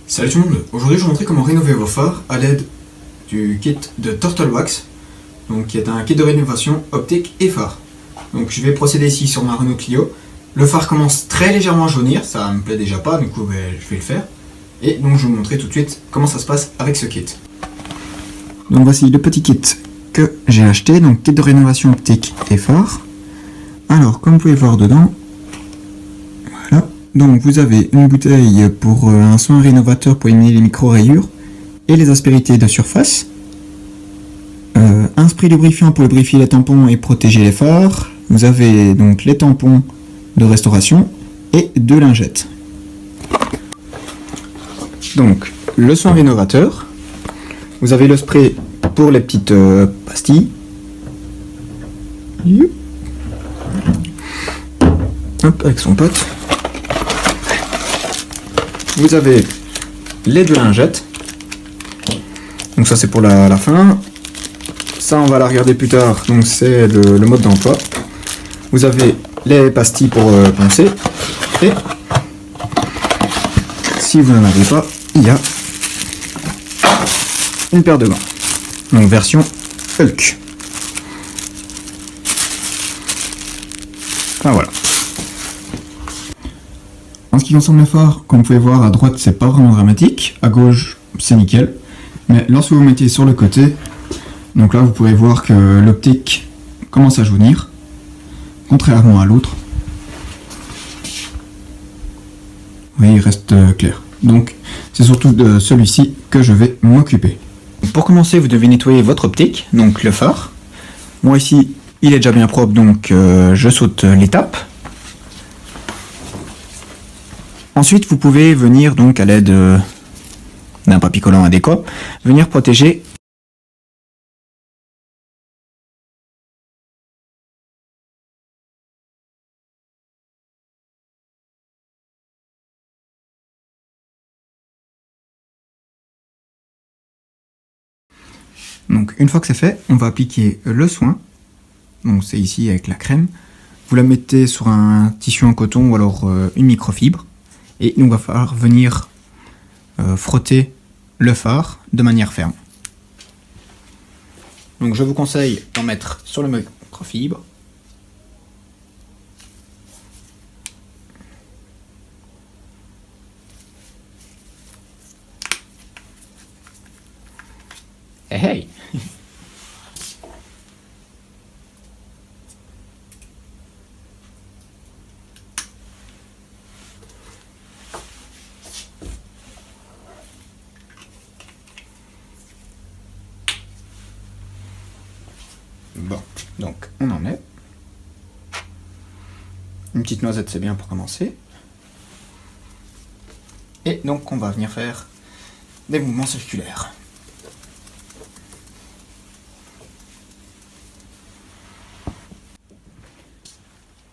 Salut tout le monde, aujourd'hui je vais vous montrer comment rénover vos phares à l'aide du kit de Turtle Wax, donc qui est un kit de rénovation optique et phare. Donc je vais procéder ici sur ma Renault Clio. Le phare commence très légèrement à jaunir, ça me plaît déjà pas, du coup je vais le faire. Et donc je vais vous montrer tout de suite comment ça se passe avec ce kit. Donc voici le petit kit que j'ai acheté, donc kit de rénovation optique et phare. Alors comme vous pouvez voir dedans, voilà. Donc vous avez une bouteille pour un soin rénovateur pour éliminer les micro-rayures et les aspérités de surface. Un spray lubrifiant pour lubrifier les tampons et protéger les phares. Vous avez donc les tampons de restauration et deux lingettes. Donc le soin rénovateur. Vous avez le spray pour les petites pastilles. Hop, avec son pote. Vous avez les deux lingettes. Donc ça c'est pour la fin. Ça on va la regarder plus tard. Donc c'est le mode d'emploi. Vous avez les pastilles pour pincer. Et si vous n'en avez pas, il y a une paire de gants. Donc version Hulk. Enfin voilà. En ce qui concerne le phare, comme vous pouvez voir, à droite c'est pas vraiment dramatique, à gauche c'est nickel, mais lorsque vous mettez sur le côté, donc là vous pourrez voir que l'optique commence à jaunir, contrairement à l'autre. Oui, il reste clair. Donc c'est surtout de celui-ci que je vais m'occuper. Pour commencer, vous devez nettoyer votre optique, donc le phare. Moi ici, il est déjà bien propre, donc je saute l'étape. Ensuite, vous pouvez venir donc à l'aide d'un papier collant adéquat, venir protéger Donc une fois que c'est fait, on va appliquer le soin. Donc c'est ici avec la crème. Vous la mettez sur un tissu en coton ou alors une microfibre. Et il va falloir venir frotter le phare de manière ferme. Donc je vous conseille d'en mettre sur le microfibre. Hey hey. Bon, donc on en met. Une petite noisette c'est bien pour commencer. Et donc on va venir faire des mouvements circulaires.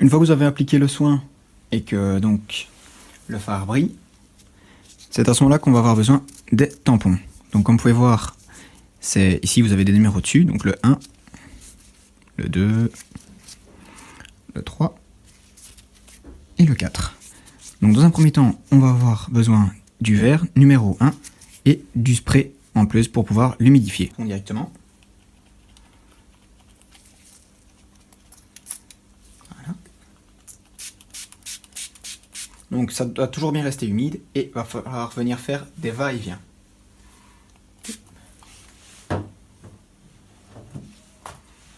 Une fois que vous avez appliqué le soin et que donc le phare brille, c'est à ce moment-là qu'on va avoir besoin des tampons. Donc comme vous pouvez voir, c'est ici vous avez des numéros dessus, donc le 1, le 2, le 3 et le 4. Donc dans un premier temps, on va avoir besoin du verre numéro 1 et du spray en plus pour pouvoir l'humidifier directement. Voilà. Donc ça doit toujours bien rester humide et il va falloir venir faire des va-et-vient.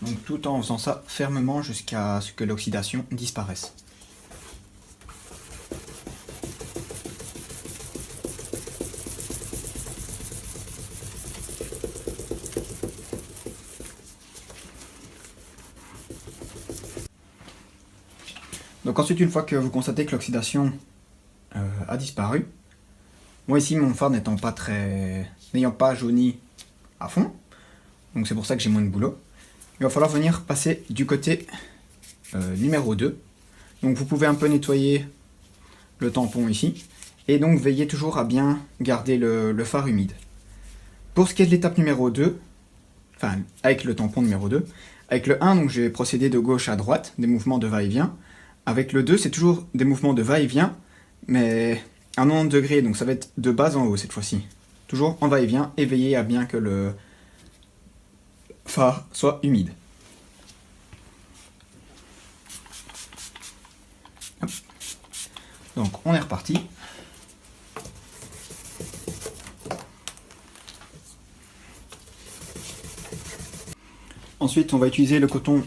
Donc tout en faisant ça fermement jusqu'à ce que l'oxydation disparaisse. Donc ensuite, une fois que vous constatez que l'oxydation a disparu, moi ici mon phare n'ayant pas jauni à fond, donc c'est pour ça que j'ai moins de boulot. Il va falloir venir passer du côté numéro 2. Donc vous pouvez un peu nettoyer le tampon ici. Et donc veillez toujours à bien garder le phare humide. Pour ce qui est de l'étape numéro 2, enfin avec le tampon numéro 2, avec le 1, donc je vais procéder de gauche à droite, des mouvements de va-et-vient. Avec le 2, c'est toujours des mouvements de va-et-vient, mais à 90 degrés, donc ça va être de bas en haut cette fois-ci. Toujours en va-et-vient, et veillez à bien que le phare soit humide. Hop. Donc on est reparti. Ensuite on va utiliser le coton,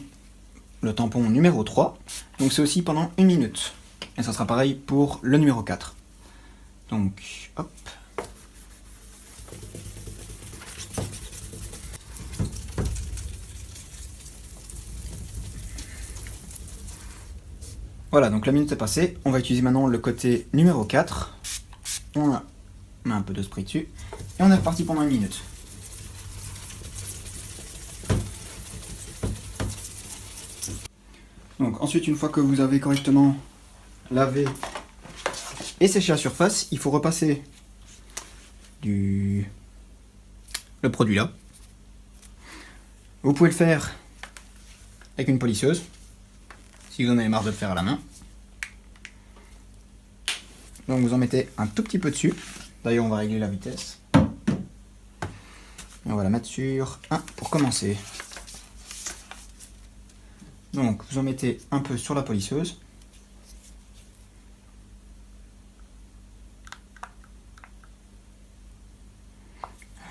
le tampon numéro 3. Donc c'est aussi pendant 1 minute. Et ça sera pareil pour le numéro 4. Donc hop. Voilà, donc la minute est passée. On va utiliser maintenant le côté numéro 4. On met un peu de spray dessus. Et on est reparti pendant 1 minute. Donc ensuite, une fois que vous avez correctement lavé et séché la surface, il faut repasser le produit là. Vous pouvez le faire avec une polisseuse, si vous en avez marre de le faire à la main. Donc vous en mettez un tout petit peu dessus. D'ailleurs on va régler la vitesse. Et on va la mettre sur 1 pour commencer. Donc vous en mettez un peu sur la polisseuse.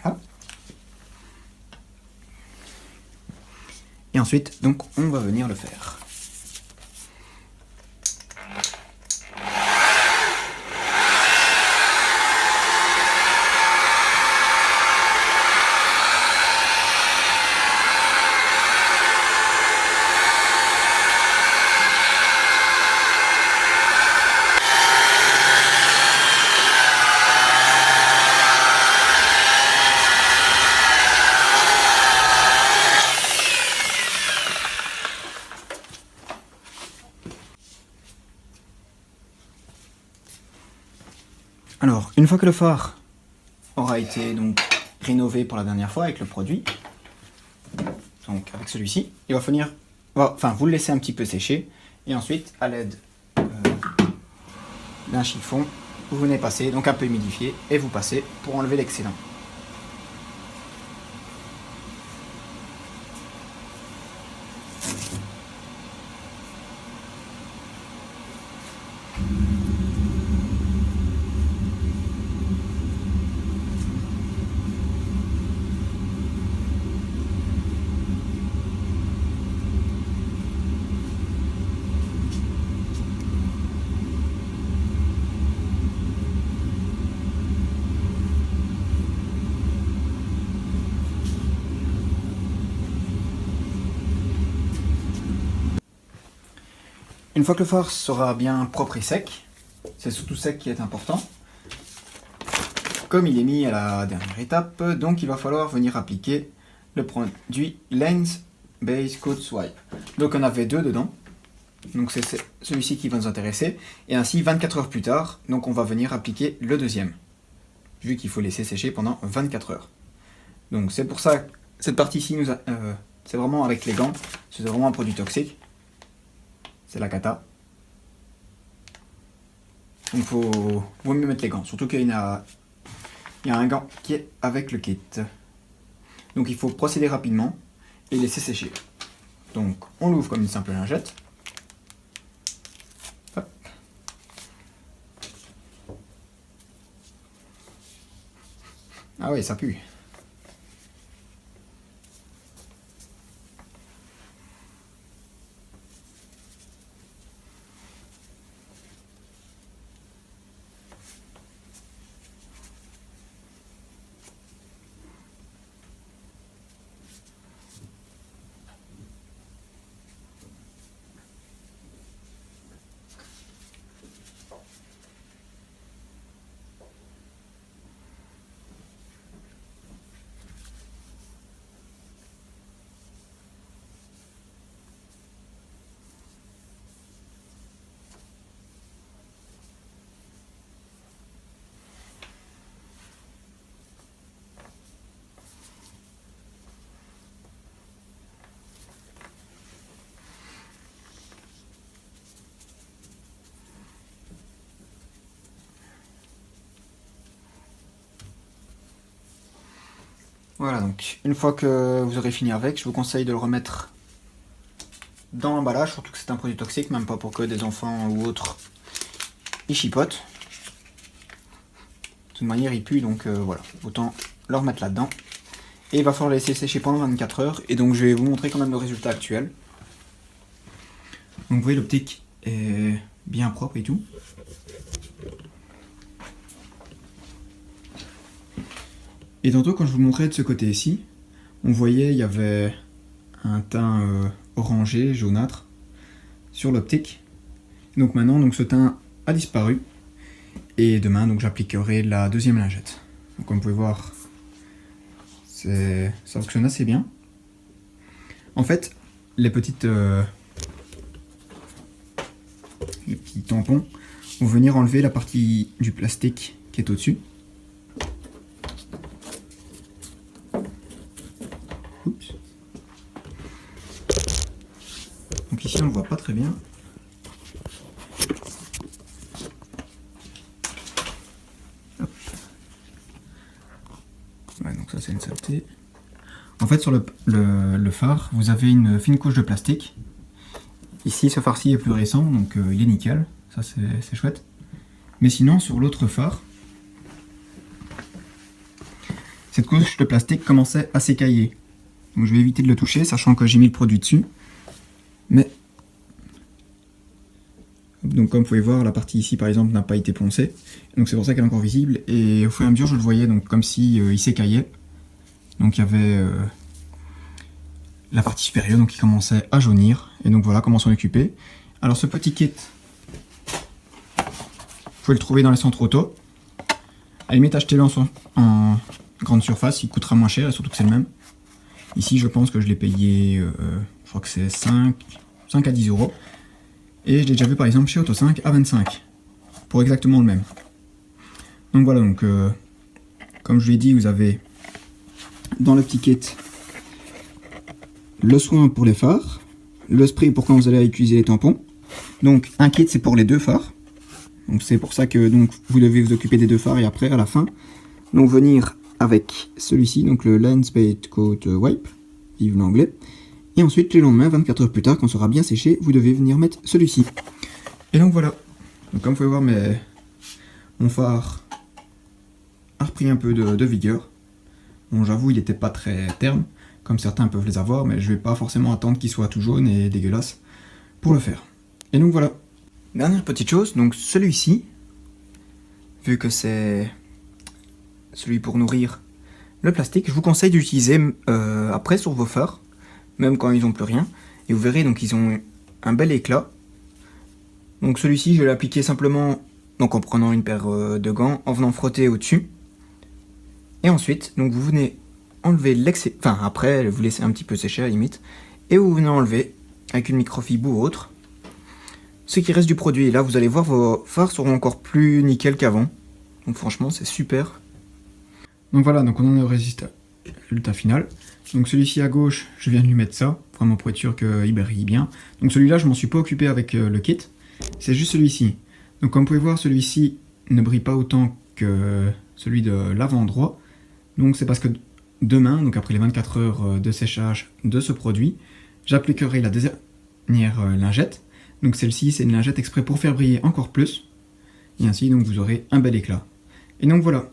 Voilà. Et ensuite, donc on va venir le faire. Alors, une fois que le phare aura été donc rénové pour la dernière fois avec le produit, donc avec celui-ci, il va finir, enfin vous le laissez un petit peu sécher, et ensuite à l'aide d'un chiffon, vous venez passer, donc un peu humidifié, et vous passez pour enlever l'excédent. Une fois que le phare sera bien propre et sec, c'est surtout sec qui est important, comme il est mis à la dernière étape, donc il va falloir venir appliquer le produit Lens Base Coat Swipe. Donc on avait 2 dedans, donc c'est celui-ci qui va nous intéresser, et ainsi 24 heures plus tard, donc on va venir appliquer le deuxième, vu qu'il faut laisser sécher pendant 24 heures. Donc c'est pour ça que cette partie-ci, c'est vraiment avec les gants, c'est vraiment un produit toxique. C'est la cata. Donc vaut mieux mettre les gants. Surtout qu'il y a un gant qui est avec le kit. Donc il faut procéder rapidement et laisser sécher. Donc on l'ouvre comme une simple lingette. Hop. Ah oui, ça pue. Voilà, donc une fois que vous aurez fini avec, je vous conseille de le remettre dans l'emballage, surtout que c'est un produit toxique, même pas pour que des enfants ou autres y chipotent. De toute manière, il pue, donc voilà, autant le remettre là-dedans. Et il va falloir le laisser sécher pendant 24 heures, et donc je vais vous montrer quand même le résultat actuel. Donc vous voyez, l'optique est bien propre et tout. Et tantôt, quand je vous montrais de ce côté ici, on voyait il y avait un teint orangé, jaunâtre sur l'optique. Donc maintenant, donc, ce teint a disparu. Et demain, donc j'appliquerai la deuxième lingette. Donc comme vous pouvez voir, ça fonctionne assez bien. En fait, les petits tampons vont venir enlever la partie du plastique qui est au-dessus. Oups. Donc ici on ne le voit pas très bien. Hop. Ouais, donc ça c'est une saleté. En fait sur le phare, vous avez une fine couche de plastique. Ici ce phare-ci est plus récent, donc il est nickel, ça c'est chouette. Mais sinon sur l'autre phare, cette couche de plastique commençait à s'écailler. Donc je vais éviter de le toucher, sachant que j'ai mis le produit dessus. Mais donc comme vous pouvez voir, la partie ici par exemple n'a pas été poncée. Donc c'est pour ça qu'elle est encore visible. Et au fur et à mesure je le voyais donc comme si il s'écaillait. Donc il y avait la partie supérieure donc qui commençait à jaunir. Et donc voilà comment s'en occuper. Alors ce petit kit, vous pouvez le trouver dans les centres auto. À la limite achetez-le en grande surface, il coûtera moins cher et surtout que c'est le même. Ici, je pense que je l'ai payé, je crois que c'est 5 à 10 euros. Et je l'ai déjà vu par exemple chez Auto5 à 25, pour exactement le même. Donc voilà, donc, comme je l'ai dit, vous avez dans le petit kit le soin pour les phares, le spray pour quand vous allez utiliser les tampons. Donc un kit c'est pour les deux phares. Donc c'est pour ça que donc, vous devez vous occuper des deux phares et après à la fin, donc venir avec celui-ci, donc le Lens Paint Coat Wipe, vive l'anglais. Et ensuite, le lendemain, 24 heures plus tard, quand ce sera bien séché, vous devez venir mettre celui-ci. Et donc voilà. Donc comme vous pouvez voir, mon phare a repris un peu de vigueur. Bon, j'avoue, il n'était pas très terne, comme certains peuvent les avoir, mais je vais pas forcément attendre qu'il soit tout jaune et dégueulasse pour le faire. Et donc voilà. Dernière petite chose, donc celui-ci, vu que c'est celui pour nourrir le plastique, je vous conseille d'utiliser après sur vos phares, même quand ils n'ont plus rien. Et vous verrez, donc ils ont un bel éclat. Donc celui-ci, je vais l'appliquer simplement donc en prenant une paire de gants, en venant frotter au-dessus. Et ensuite, donc vous venez enlever l'excès, enfin après, vous laissez un petit peu sécher à la limite, et vous venez enlever avec une microfibre ou autre ce qui reste du produit. Et là, vous allez voir, vos phares seront encore plus nickel qu'avant. Donc franchement, c'est super. Donc voilà, donc on en est au résultat final. Donc celui-ci à gauche, je viens de lui mettre ça, vraiment pour être sûr qu'il brille bien. Donc celui-là, je m'en suis pas occupé avec le kit, c'est juste celui-ci. Donc comme vous pouvez voir, celui-ci ne brille pas autant que celui de l'avant-droit. Donc c'est parce que demain, donc après les 24 heures de séchage de ce produit, j'appliquerai la dernière lingette. Donc celle-ci, c'est une lingette exprès pour faire briller encore plus. Et ainsi, donc vous aurez un bel éclat. Et donc voilà.